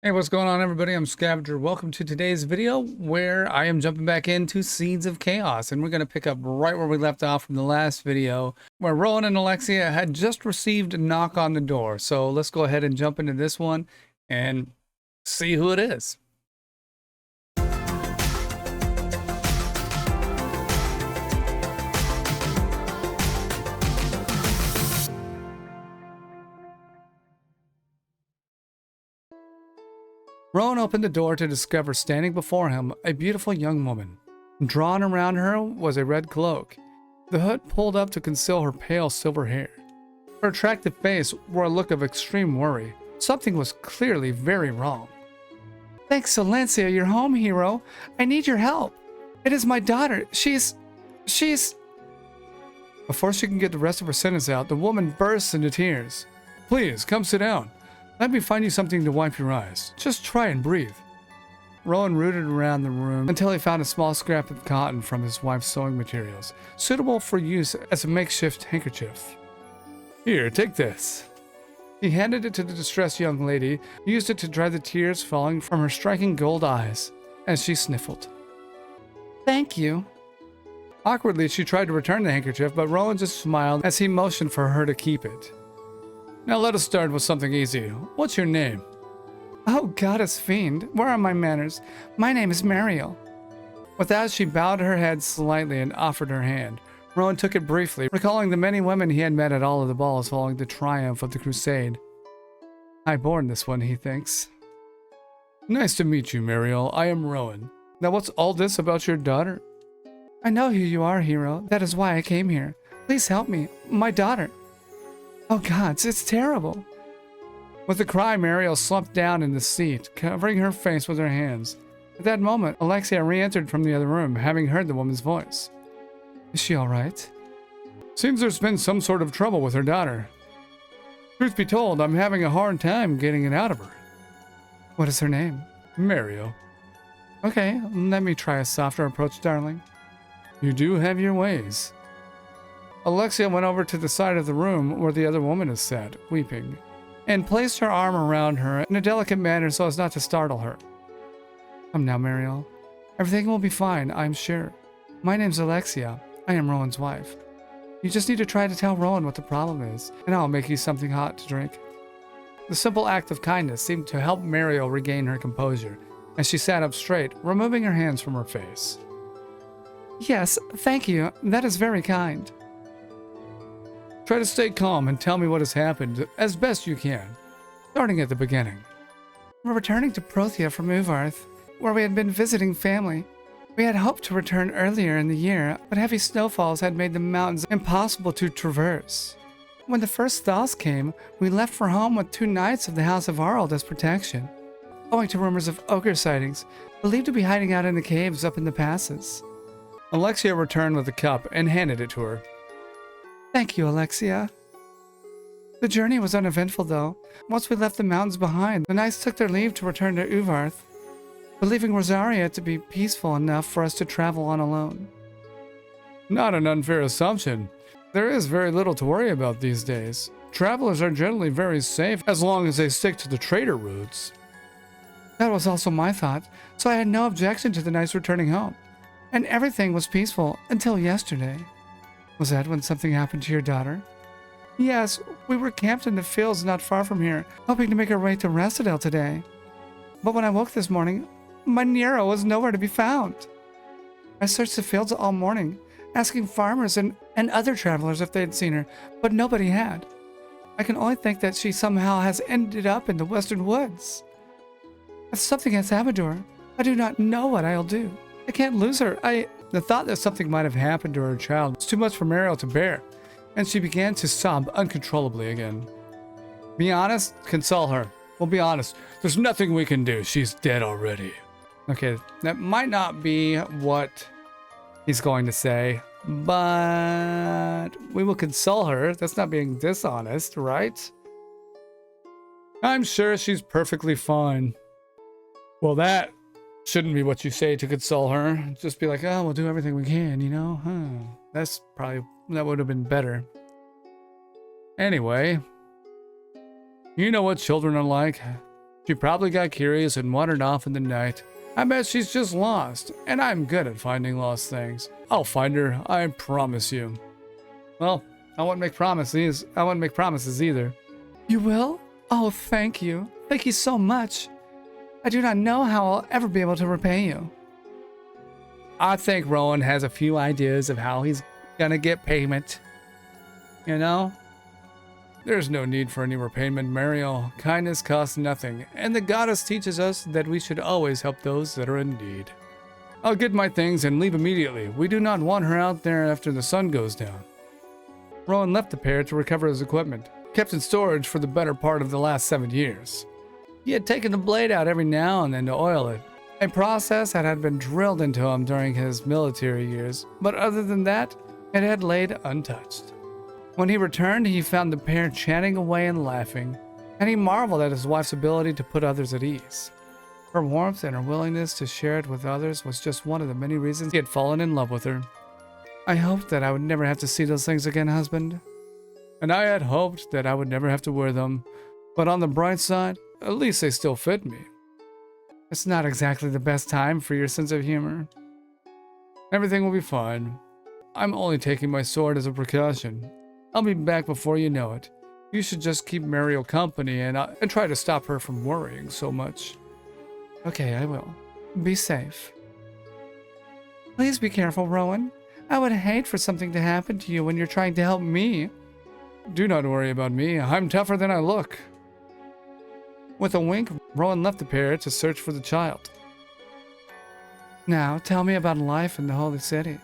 Hey, what's going on, everybody? I'm Scavenger. Welcome to today's video where I am jumping back into Seeds of Chaos, and we're going to pick up right where we left off from the last video where Rowan and Alexia had just received a knock on the door. So let's go ahead and jump into this one and see who it is. Rowan opened the door to discover standing before him a beautiful young woman. Drawn around her was a red cloak, the hood pulled up to conceal her pale silver hair. Her attractive face wore a look of extreme worry. Something was clearly very wrong. "Thanks, Alexia, you're home, hero. I need your help. It is my daughter. She's... Before she can get the rest of her sentence out, the woman bursts into tears. "Please, come sit down. Let me find you something to wipe your eyes. Just try and breathe." Rowan rooted around the room until he found a small scrap of cotton from his wife's sewing materials, suitable for use as a makeshift handkerchief. "Here, take this." He handed it to the distressed young lady, who used it to dry the tears falling from her striking gold eyes as she sniffled. "Thank you." Awkwardly, she tried to return the handkerchief, but Rowan just smiled as he motioned for her to keep it. "Now let us start with something easy. What's your name?" "Oh, goddess fiend, where are my manners? My name is Mariel." With that, she bowed her head slightly and offered her hand. Rowan took it briefly, recalling the many women he had met at all of the balls following the triumph of the crusade. High-born, this one, he thinks. "Nice to meet you, Mariel. I am Rowan. Now what's all this about your daughter?" "I know who you are, hero. That is why I came here. Please help me. My daughter. Oh gods, it's terrible." With a cry, Mariel slumped down in the seat, covering her face with her hands. At that moment, Alexia re-entered from the other room, having heard the woman's voice. "Is she all right?" "Seems there's been some sort of trouble with her daughter. Truth be told, I'm having a hard time getting it out of her." "What is her name?" "Mariel." "Okay, let me try a softer approach, darling." "You do have your ways." Alexia went over to the side of the room where the other woman is sat, weeping, and placed her arm around her in a delicate manner so as not to startle her. "Come now, Mariel. Everything will be fine, I'm sure. My name's Alexia. I am Rowan's wife. You just need to try to tell Rowan what the problem is, and I'll make you something hot to drink." The simple act of kindness seemed to help Mariel regain her composure, as she sat up straight, removing her hands from her face. "Yes, thank you. That is very kind." "Try to stay calm and tell me what has happened as best you can, starting at the beginning." "We're returning to Prothia from Uvarth, where we had been visiting family. We had hoped to return earlier in the year, but heavy snowfalls had made the mountains impossible to traverse. When the first thaws came, we left for home with 2 knights of the House of Arald as protection, owing to rumors of ogre sightings, believed to be hiding out in the caves up in the passes." Alexia returned with the cup and handed it to her. "Thank you, Alexia." The journey was uneventful, though. Once we left the mountains behind, the knights took their leave to return to Uvarth, believing Rosaria to be peaceful enough for us to travel on alone. "Not an unfair assumption. There is very little to worry about these days. Travelers are generally very safe as long as they stick to the trader routes." That was also my thought, so I had no objection to the knights returning home. And everything was peaceful until yesterday. "Was that when something happened to your daughter?" "Yes, we were camped in the fields not far from here, hoping to make our way to Restadale today. But when I woke this morning, my Nero was nowhere to be found. I searched the fields all morning, asking farmers and other travelers if they had seen her, but nobody had. I can only think that she somehow has ended up in the western woods. If something has happened to her, I do not know what I'll do. I can't lose her. The thought that something might have happened to her child was too much for Mariel to bear, and she began to sob uncontrollably again. "Be honest, console her. We'll be honest. There's nothing we can do. She's dead already." Okay, that might not be what he's going to say, but we will console her. That's not being dishonest, right? "I'm sure she's perfectly fine." Well, that shouldn't be what you say to console her. Just be like, "Oh, we'll do everything we can, you know?" That would have been better. Anyway, you know what children are like. She probably got curious and wandered off in the night. I bet she's just lost, and I'm good at finding lost things. I'll find her, I promise you. Well, I wouldn't make promises. I wouldn't make promises either. You will? Oh, thank you. Thank you so much. I do not know how I'll ever be able to repay you. I think Rowan has a few ideas of how he's gonna get payment. You know? There's no need for any repayment, Mariel. Kindness costs nothing, and the goddess teaches us that we should always help those that are in need. I'll get my things and leave immediately. We do not want her out there after the sun goes down. Rowan left the pair to recover his equipment, kept in storage for the better part of the last 7 years. He had taken the blade out every now and then to oil it, a process that had been drilled into him during his military years, but other than that, it had laid untouched. When he returned, he found the pair chatting away and laughing, and he marveled at his wife's ability to put others at ease. Her warmth and her willingness to share it with others was just one of the many reasons he had fallen in love with her. I hoped that I would never have to see those things again, husband. And I had hoped that I would never have to wear them, but on the bright side, at least they still fit me. It's not exactly the best time for your sense of humor. Everything will be fine. I'm only taking my sword as a precaution. I'll be back before you know it. You should just keep Mariel company and try to stop her from worrying so much. Okay, I will. Be safe. Please be careful, Rowan. I would hate for something to happen to you when you're trying to help me. Do not worry about me. I'm tougher than I look. With a wink, Rowan left the pair to search for the child. Now, tell me about life in the Holy City.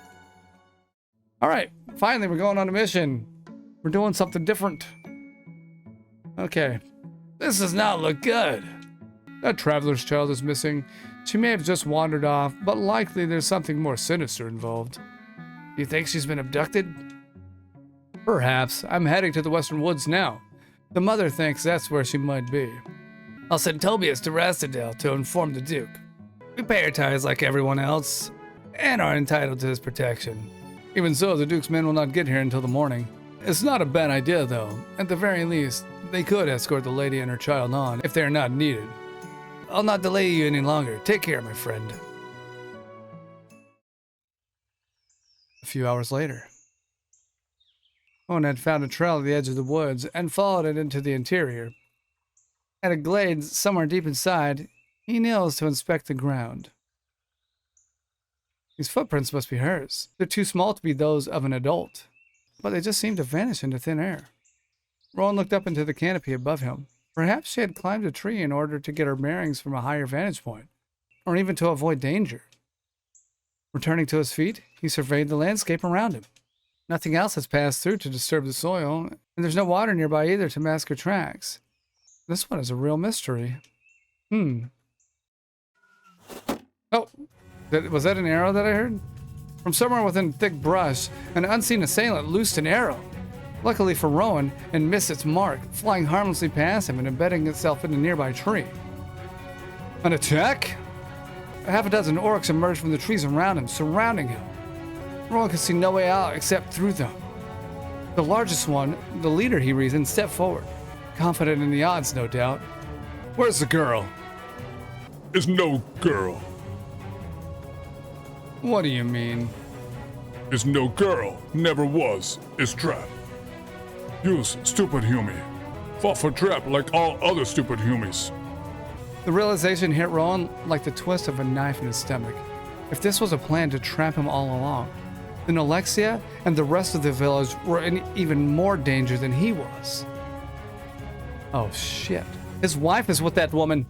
All right, finally, we're going on a mission. We're doing something different. Okay. This does not look good. That traveler's child is missing. She may have just wandered off, but likely there's something more sinister involved. You think she's been abducted? Perhaps. I'm heading to the Western Woods now. The mother thinks that's where she might be. I'll send Tobias to Rastadale to inform the Duke. We pay our tithes like everyone else, and are entitled to his protection. Even so, the Duke's men will not get here until the morning. It's not a bad idea, though. At the very least, they could escort the lady and her child on if they are not needed. I'll not delay you any longer. Take care, my friend. A few hours later, Owen had found a trail at the edge of the woods and followed it into the interior. At a glade somewhere deep inside, he kneels to inspect the ground. These footprints must be hers. They're too small to be those of an adult, but they just seem to vanish into thin air. Rowan looked up into the canopy above him. Perhaps she had climbed a tree in order to get her bearings from a higher vantage point, or even to avoid danger. Returning to his feet, he surveyed the landscape around him. Nothing else has passed through to disturb the soil, and there's no water nearby either to mask her tracks. This one is a real mystery. Oh, was that an arrow that I heard? From somewhere within thick brush, an unseen assailant loosed an arrow. Luckily for Rowan, it missed its mark, flying harmlessly past him and embedding itself in a nearby tree. An attack? A half a dozen orcs emerged from the trees around him, surrounding him. Rowan could see no way out except through them. The largest one, the leader, he reasoned, stepped forward. Confident in the odds, no doubt. Where's the girl? Is no girl. What do you mean? Is no girl. Never was. Is trap. Use stupid Humie. Fall for trap like all other stupid Humies. The realization hit Rowan like the twist of a knife in his stomach. If this was a plan to trap him all along, then Alexia and the rest of the village were in even more danger than he was. Oh shit. His wife is with that woman.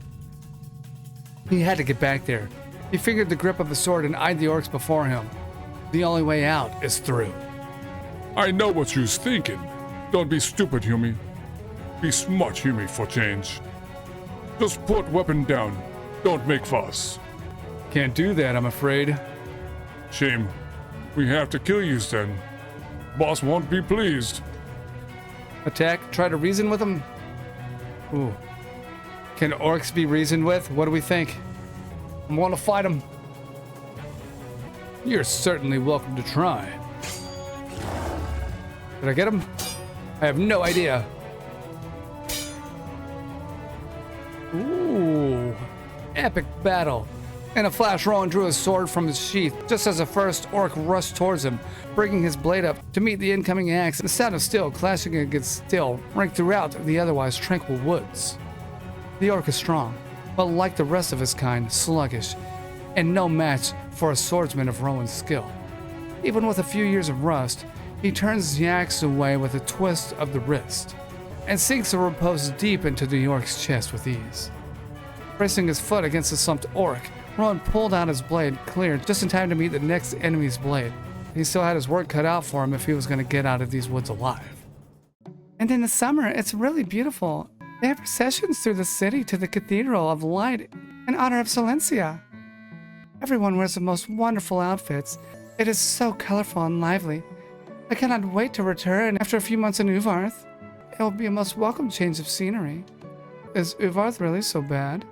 He had to get back there. He fingered the grip of his sword and eyed the orcs before him. The only way out is through. I know what you's thinking. Don't be stupid, Humie. Be smart, Humie, for change. Just put weapon down. Don't make fuss. Can't do that, I'm afraid. Shame. We have to kill you then. Boss won't be pleased. Attack? Try to reason with him? Ooh. Can orcs be reasoned with? What do we think? I want to fight him. You're certainly welcome to try. Did I get him? I have no idea. Ooh. epic battle. In a flash, Rowan drew his sword from his sheath just as the first orc rushed towards him, bringing his blade up to meet the incoming axe. The sound of steel clashing against steel rang throughout the otherwise tranquil woods. The orc is strong, but like the rest of his kind, sluggish, and no match for a swordsman of Rowan's skill. Even with a few years of rust, he turns the axe away with a twist of the wrist, and sinks the repose deep into the orc's chest with ease. Bracing his foot against the slumped orc, Rowan pulled out his blade clear just in time to meet the next enemy's blade. He still had his work cut out for him if he was going to get out of these woods alive. And in the summer, it's really beautiful. They have processions through the city to the Cathedral of Light in honor of Silencia. Everyone wears the most wonderful outfits. It is so colorful and lively. I cannot wait to return after a few months in Uvarth. It will be a most welcome change of scenery. Is Uvarth really so bad?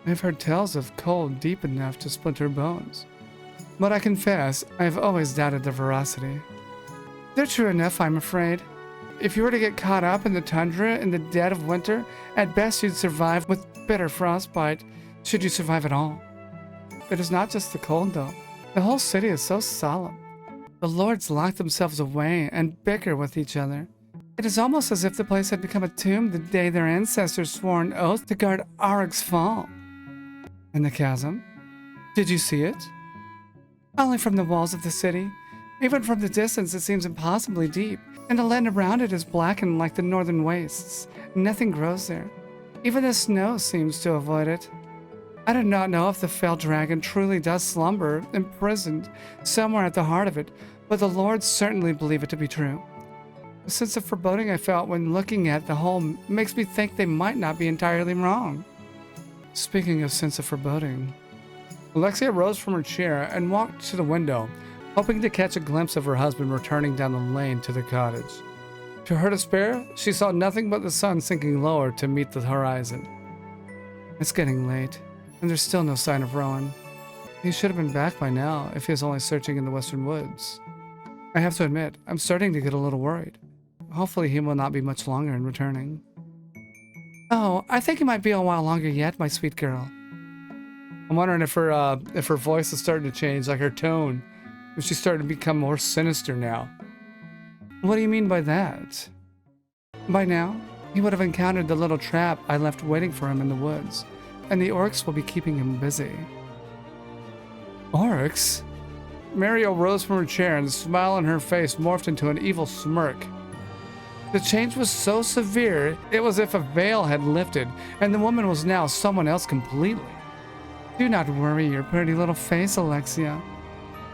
I've heard tales of cold deep enough to splinter bones. But I confess, I have always doubted their veracity. They're true enough, I'm afraid. If you were to get caught up in the tundra in the dead of winter, at best you'd survive with bitter frostbite, should you survive at all. It is not just the cold, though. The whole city is so solemn. The lords lock themselves away and bicker with each other. It is almost as if the place had become a tomb the day their ancestors swore an oath to guard Arag's fall. And the chasm? Did you see it? Only from the walls of the city. Even from the distance it seems impossibly deep, and the land around it is blackened like the northern wastes. Nothing grows there. Even the snow seems to avoid it. I do not know if the fell dragon truly does slumber, imprisoned, somewhere at the heart of it, but the lords certainly believe it to be true. The sense of foreboding I felt when looking at the whole makes me think they might not be entirely wrong. Speaking of sense of foreboding, Alexia rose from her chair and walked to the window, hoping to catch a glimpse of her husband returning down the lane to the cottage. To her despair, she saw nothing but the sun sinking lower to meet the horizon. It's getting late, and there's still no sign of Rowan. He should have been back by now if he was only searching in the western woods. I have to admit, I'm starting to get a little worried. Hopefully he will not be much longer in returning. Oh, I think he might be a while longer yet, my sweet girl. I'm wondering if her voice is starting to change, like her tone. If she's starting to become more sinister now. What do you mean by that? By now, he would have encountered the little trap I left waiting for him in the woods, and the orcs will be keeping him busy. Orcs? Mario rose from her chair and the smile on her face morphed into an evil smirk. The change was so severe, it was as if a veil had lifted, and the woman was now someone else completely. Do not worry your pretty little face, Alexia.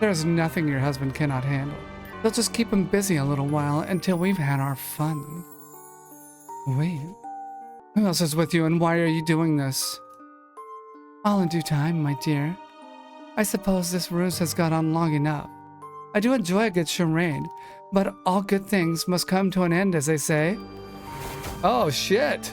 There is nothing your husband cannot handle. They'll just keep him busy a little while until we've had our fun. Wait, who else is with you and why are you doing this? All in due time, my dear. I suppose this ruse has gone on long enough. I do enjoy a good charade, but all good things must come to an end, as they say. Oh, shit.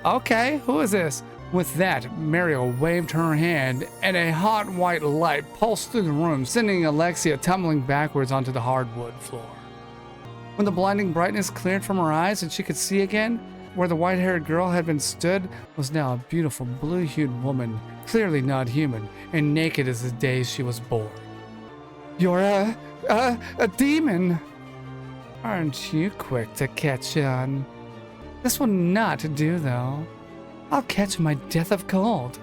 Okay, who is this? With that, Mario waved her hand, and a hot white light pulsed through the room, sending Alexia tumbling backwards onto the hardwood floor. When the blinding brightness cleared from her eyes and she could see again, where the white-haired girl had been stood was now a beautiful blue-hued woman, clearly not human, and naked as the day she was born. You're a demon! Aren't you quick to catch on? This will not do, though. I'll catch my death of cold.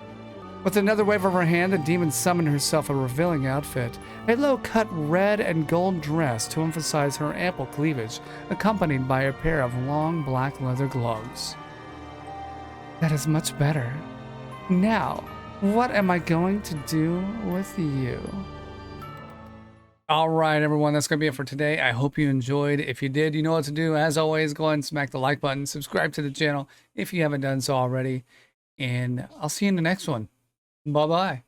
With another wave of her hand, the demon summoned herself a revealing outfit, a low-cut red and gold dress to emphasize her ample cleavage, accompanied by a pair of long black leather gloves. That is much better. Now, what am I going to do with you? All right, everyone, that's going to be it for today. I hope you enjoyed. If you did, you know what to do. As always, go ahead and smack the like button. Subscribe to the channel if you haven't done so already. And I'll see you in the next one. Bye-bye.